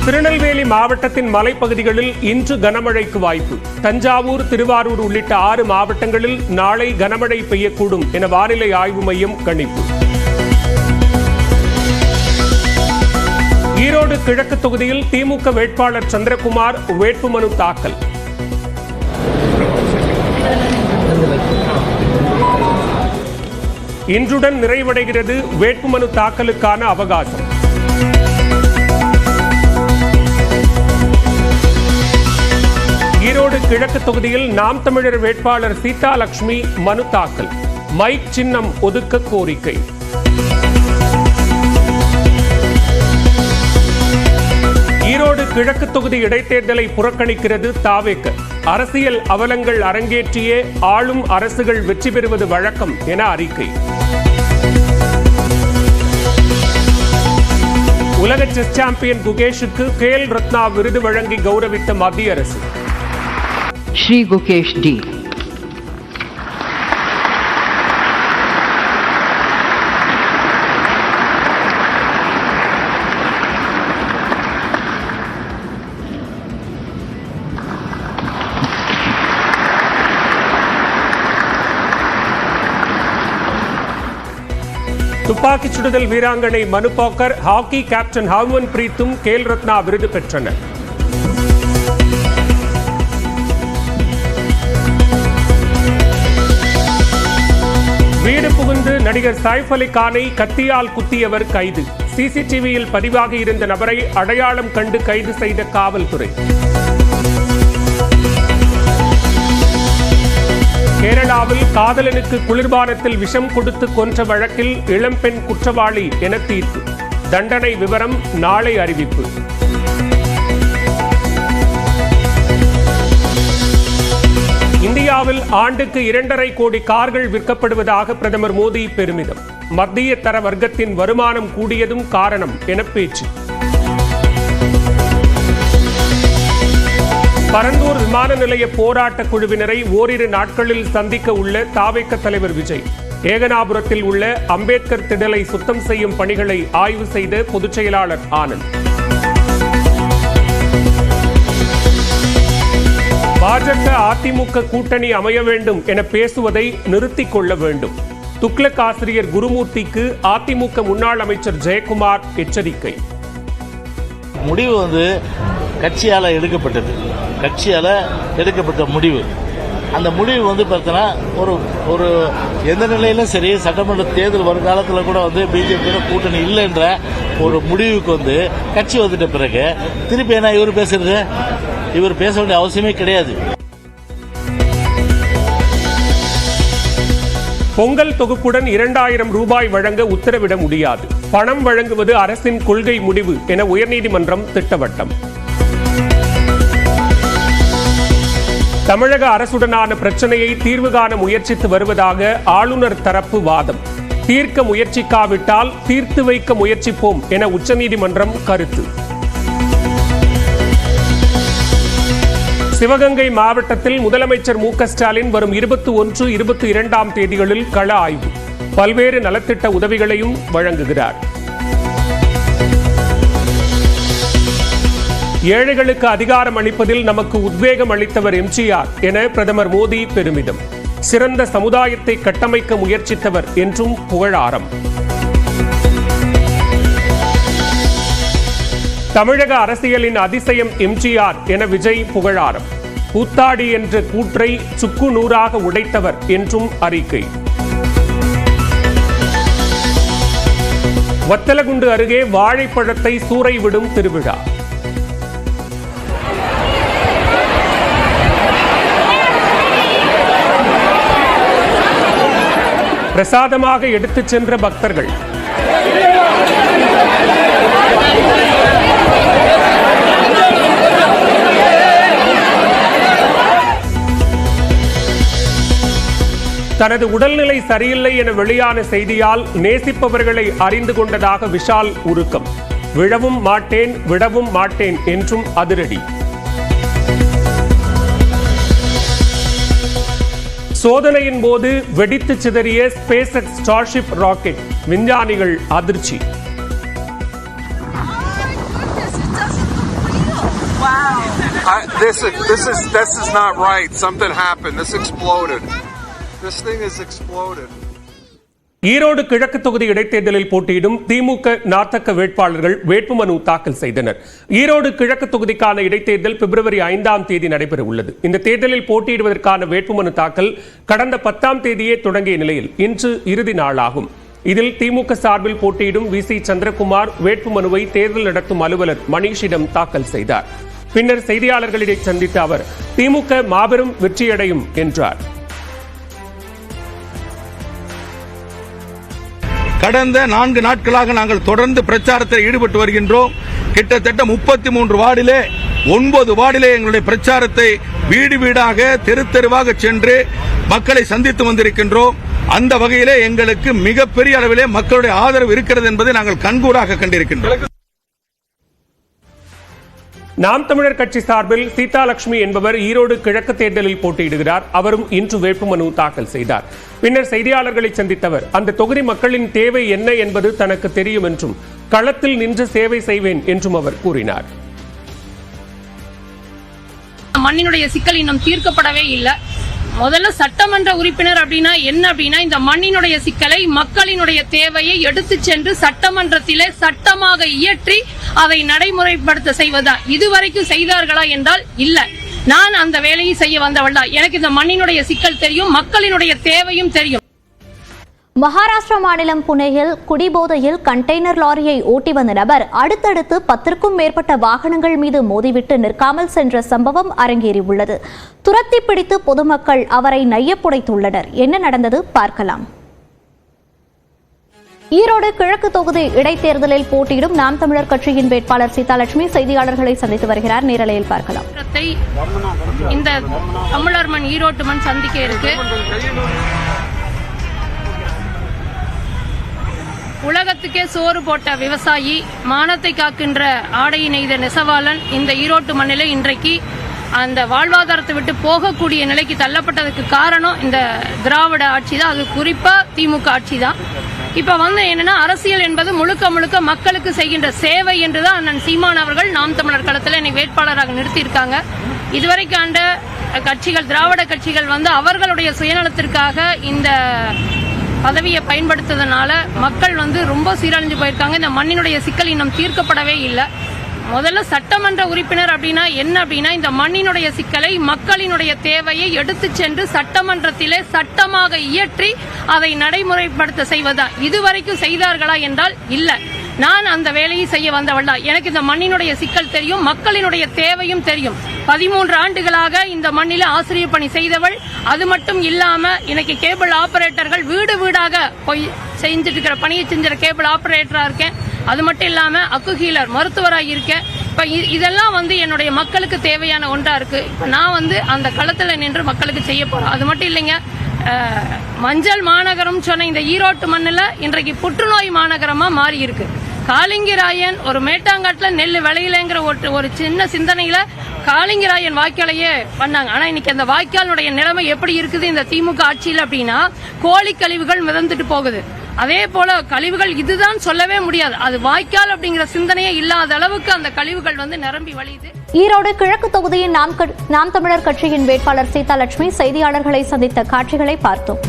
திருநெல்வேலி மாவட்டத்தின் மலைப்பகுதிகளில் இன்று கனமழைக்கு வாய்ப்பு. தஞ்சாவூர், திருவாரூர் உள்ளிட்ட 6 மாவட்டங்களில் நாளை கனமழை பெய்யக்கூடும் என வானிலை ஆய்வு மையம் கணிப்பு. ஈரோடு கிழக்கு தொகுதியில் திமுக வேட்பாளர் சந்திரகுமார் வேட்புமனு தாக்கல். இன்றுடன் நிறைவடைகிறது வேட்புமனு தாக்கலுக்கான அவகாசம். ஈரோடு கிழக்கு தொகுதியில் நாம் தமிழர் வேட்பாளர் சீதா லட்சுமி மனு தாக்கல். மைக் சின்னம் ஒதுக்க கோரிக்கை. ஈரோடு கிழக்கு தொகுதி இடைத்தேர்தலை புறக்கணிக்கிறது தாவேக. அரசியல் அவலங்கள் அரங்கேற்றியே ஆளும் அரசுகள் வெற்றி பெறுவது வழக்கம் என அறிக்கை. உலக செஸ் சாம்பியன் குகேஷுக்கு கேல் ரத்னா விருது வழங்கி கௌரவித்த மத்திய அரசு. श्री गुकेश डी. துப்பாக்கிச் சுடுதல் வீராங்கனை மனு பாக்கர், ஹாக்கி கேப்டன் ஹர்மன் பிரீத்தும் கேல் ரத்னா விருது பெற்றனர். வீடு புகுந்து நடிகர் சைஃப் அலி கானை கத்தியால் குத்தியவர் கைது. சிசிடிவியில் பதிவாகி இருந்த நபரை அடையாளம் கண்டு கைது செய்த காவல்துறை. கேரளாவில் காதலனுக்கு குளிர்பானத்தில் விஷம் கொடுத்து கொன்ற வழக்கில் இளம்பெண் குற்றவாளி என தீர்ப்பு. தண்டனை விவரம் நாளை அறிவிப்பு. இந்தியாவில் ஆண்டுக்கு 2.5 கோடி கார்கள் விற்கப்படுவதாக பிரதமர் மோடி பெருமிதம். மத்திய தர வர்க்கத்தின் வருமானம் கூடியதும் காரணம் என பேச்சு. பரந்தூர் விமான நிலைய போராட்ட குழுவினரை ஓரிரு நாட்களில் சந்திக்க உள்ள தாவேக தலைவர் விஜய். ஏகனாபுரத்தில் உள்ள அம்பேத்கர் திடலை சுத்தம் செய்யும் பணிகளை ஆய்வு செய்த பொதுச் செயலாளர் ஆனந்த். பாஜக அதிமுக கூட்டணி அமைய வேண்டும் என பேசுவதை நிறுத்திக் கொள்ள வேண்டும். துக்ளக் ஆசிரியர் குருமூர்த்திக்கு அதிமுக முன்னாள் அமைச்சர் ஜெயக்குமார் எச்சரிக்கை. முடிவு கட்சியால் எடுக்கப்பட்டது. கட்சியால் எடுக்கப்பட்ட முடிவு. அந்த முடிவு பார்த்தோன்னா ஒரு எந்த நிலையிலும் சரி, சட்டமன்ற தேர்தல் வருங்காலத்தில் கூட பிஜேபியோட கூட்டணி இல்லைன்ற ஒரு முடிவுக்கு கட்சி வந்துட்ட பிறகு திருப்பி என்ன இவர் பேசுறது? இவர் பேச வேண்டிய அவசியமே கிடையாது. பொங்கல் தொகுப்புடன் 2000 ரூபாய் வழங்க உத்தரவிட முடியாது. பணம் வழங்குவது அரசின் கொள்கை முடிவு என உயர்நீதிமன்றம் திட்டவட்டம். தமிழக அரசுடனான பிரச்சனையை தீர்வு காண முயற்சித்து வருவதாக ஆளுநர் தரப்பு வாதம். தீர்க்க முயற்சிக்காவிட்டால் தீர்த்து வைக்க முயற்சிப்போம் என உச்சநீதிமன்றம் கருத்து. சிவகங்கை மாவட்டத்தில் முதலமைச்சர் மு க ஸ்டாலின் வரும் 21, 22ஆம் தேதிகளில் கள ஆய்வு. பல்வேறு நலத்திட்ட உதவிகளையும் வழங்குகிறார். ஏழைகளுக்கு அதிகாரம் அளிப்பதில் நமக்கு உத்வேகம் அளித்தவர் எம்ஜிஆர் என பிரதமர் மோடி பெருமிதம். சிறந்த சமுதாயத்தை கட்டமைக்க முயற்சித்தவர் என்றும் புகழாரம். தமிழக அரசியலின் அதிசயம் எம்ஜிஆர் என விஜய் புகழாரம். கூத்தாடி என்ற கூற்றை சுக்கு நூறாக உடைத்தவர் என்றும் அறிக்கை. வத்தலகுண்டு அருகே வாழைப்பழத்தை சூறை விடும் திருவிழா. பிரசாதமாக எடுத்துச் சென்ற பக்தர்கள். தனது உடல்நிலை சரியில்லை என வெளியான செய்தியால் நேசிப்பவர்களை அறிந்து கொண்டதாக விஷால் உருக்கம். விழவும் மாட்டேன், விடவும் மாட்டேன் என்றும் அதிரடி. சோதனையின் போது வெடித்து சிதறிய ஸ்பேஸ் எக்ஸ் ஸ்டார்ஷிப் ராக்கெட். விஞ்ஞானிகள் அதிர்ச்சி. This is not right. Something happened. This exploded. This thing has exploded. Erode கிழக்கு தொகுதி இடைத்தேர்தலில் போட்டியிடும் திமுக நாத்தக்க வேட்பாளர்கள் வேட்புமனு தாக்கல் செய்தனர். ஈரோடு கிழக்கு தொகுதிக்கான இடைத்தேர்தல் பிப்ரவரி 5ஆம் தேதி நடைபெற உள்ளது. இந்த தேர்தலில் போட்டியிடுவதற்கான வேட்புமனு தாக்கல் கடந்த 10ஆம் தேதியே தொடங்கிய நிலையில் இன்று இறுதி நாளாகும். இதில் திமுக சார்பில் போட்டியிடும் வி.சி. சந்திரகுமார் வேட்புமனுவை தேர்தல் நடத்தும் அலுவலர் மணிஷிடம் தாக்கல் செய்தார். பின்னர் செய்தியாளர்களிடையே சந்தித்த அவர் திமுக மாபெரும் வெற்றியடையும் என்றார். கடந்த 4 நாட்களாக நாங்கள் தொடர்ந்து பிரச்சாரத்தில் ஈடுபட்டு வருகின்றோம். கிட்டத்தட்ட 33 வார்டிலே 9 வார்டிலே எங்களுடைய பிரச்சாரத்தை வீடு வீடாக தெரு தெருவாக சென்று மக்களை சந்தித்து வந்திருக்கின்றோம். அந்த வகையிலே எங்களுக்கு மிகப்பெரிய அளவிலே மக்களுடைய ஆதரவு இருக்கிறது என்பதை நாங்கள் கண்கூடாக கண்டிருக்கின்றோம். நாம் தமிழர் கட்சி சார்பில் சீதாலட்சுமி என்பவர் ஈரோடு கிழக்கு தேர்தலில் போட்டியிடுகிறார். அவரும் இன்று வேட்புமனு தாக்கல் செய்தார். பின்னர் செய்தியாளர்களை சந்தித்தவர் அந்த தொகுதி மக்களின் தேவை என்ன என்பது தனக்கு தெரியும் என்றும் களத்தில் நின்று சேவை செய்வேன் என்றும் அவர் கூறினார். மண்ணினுடைய சிக்கல் இன்னும் தீர்க்கப்படவே இல்லை. முதல்ல சட்டமன்ற உறுப்பினர் அப்படின்னா என்ன அப்படின்னா இந்த மண்ணினுடைய சிக்கலை மக்களினுடைய தேவையை எடுத்து சென்று சட்டமன்றத்திலே சட்டமாக இயற்றி அதை நடைமுறைப்படுத்த செய்வதுதான். இதுவரைக்கும் செய்தார்களா என்றால் இல்ல. நான் அந்த வேலையை செய்ய வந்தவள் தான். எனக்கு இந்த மண்ணினுடைய சிக்கல் தெரியும், மக்களினுடைய தேவையும் தெரியும். மகாராஷ்டிரா மாநிலம் புனேயில் குடிபோதையில் கண்டெய்னர் லாரியை ஓட்டி வந்த நபர் அடுத்தடுத்து 10க்கும் மேற்பட்ட வாகனங்கள் மீது மோதிவிட்டு நிற்காமல் சென்ற சம்பவம் அரங்கேறியுள்ளது. துரத்தி பிடித்து பொதுமக்கள் அவரை நையப்புடைத்துள்ளனர். என்ன நடந்தது பார்க்கலாம். ஈரோடு கிழக்கு தொகுதி இடைத்தேர்தலில் போட்டியிடும் நாம் தமிழர் கட்சியின் வேட்பாளர் சீதாலட்சுமி செய்தியாளர்களை சந்தித்து வருகிறார். நேரலையில் பார்க்கலாம். இந்த தமிழர் மண் ஈரோட்டு மண் சந்திக்க இருக்கு. உலகத்துக்கே சோறு போட்ட விவசாயி, மானத்தை காக்கின்ற ஆடையை நெய்த நெசவாளன் இந்த ஈரோட்டு மண்ணிலே இன்றைக்கு அந்த வாழ்வாதாரத்தை விட்டு போகக்கூடிய நிலைக்கு தள்ளப்பட்டதுக்கு காரணம் இந்த திராவிட ஆட்சி தான். அது குறிப்பா திமுக ஆட்சி தான். இப்ப என்னன்னா அரசியல் என்பது முழுக்க முழுக்க மக்களுக்கு செய்கின்ற சேவை என்றுதான் அண்ணன் சீமான் அவர்கள் நாம் தமிழர் களத்தில் என்னை வேட்பாளராக நிறுத்தியிருக்காங்க. இதுவரைக்கும் ஆண்ட கட்சிகள், திராவிட கட்சிகள் அவர்களுடைய சுயநலத்திற்காக இந்த பதவியை பயன்படுத்துறதுனால மக்கள் ரொம்ப சீரழிஞ்சு போயிருக்காங்க. இந்த மண்ணினுடைய சிக்கல் இன்னும் தீர்க்கப்படவே இல்லை. முதல்ல சட்டமன்ற உறுப்பினர் அப்படின்னா என்ன அப்படின்னா இந்த மண்ணினுடைய சிக்கலை மக்களினுடைய தேவையை எடுத்து சென்று சட்டமன்றத்திலே சட்டமாக இயற்றி அதை நடைமுறைப்படுத்த செய்வதுதான். இதுவரைக்கும் செய்தார்களா என்றால் இல்ல. நான் அந்த வேலையை செய்ய வந்தவள் தான். எனக்கு இந்த மண்ணினுடைய சிக்கல் தெரியும், மக்களினுடைய தேவையும் தெரியும். 13 ஆண்டுகளாக இந்த மண்ணில ஆசிரியர் பணி செய்தவள். அது மட்டும் இல்லாம இன்னைக்கு கேபிள் ஆபரேட்டர்கள் வீடு வீடாக போய் செஞ்சுட்டு இருக்கிற பணியை செஞ்சுற கேபிள் ஆபரேட்டரா இருக்கேன். அது மட்டும் இல்லாம அக்கு ஹீலர் மருத்துவராக இருக்கேன். இப்ப இதெல்லாம் என்னுடைய மக்களுக்கு தேவையான ஒன்றா இருக்கு. இப்ப நான் அந்த களத்துல நின்று மக்களுக்கு செய்ய போறேன். அது மட்டும் இல்லைங்க, மஞ்சள் மாநகரம் சொன்ன இந்த ஈரோட்டு மண்ணில் இன்றைக்கு புற்றுநோய் மாநகரமா மாறி இருக்கு. காளிங்கராயன் ஒரு மேட்டாங்காட்டுல நெல் விளையிலங்கிற ஒரு சின்ன சிந்தனையில காளிங்கராயன் வாய்க்காலையே பண்ணாங்க. ஆனா இன்னைக்கு அந்த வாய்க்காலுடைய நிலைமை எப்படி இருக்குது இந்த திமுக ஆட்சியில் அப்படின்னா கோழி கழிவுகள் மிதந்துட்டு போகுது. அதே போல கழிவுகள் இதுதான் சொல்லவே முடியாது. அது வாய்க்கால் அப்படிங்கிற சிந்தனையே இல்லாத அளவுக்கு அந்த கழிவுகள் நிரம்பி வழியுது. ஈரோடு கிழக்கு தொகுதியின் நாம் தமிழர் கட்சியின் வேட்பாளர் சீதாலட்சுமி செய்தியாளர்களை சந்தித்த காட்சிகளை பார்த்தோம்.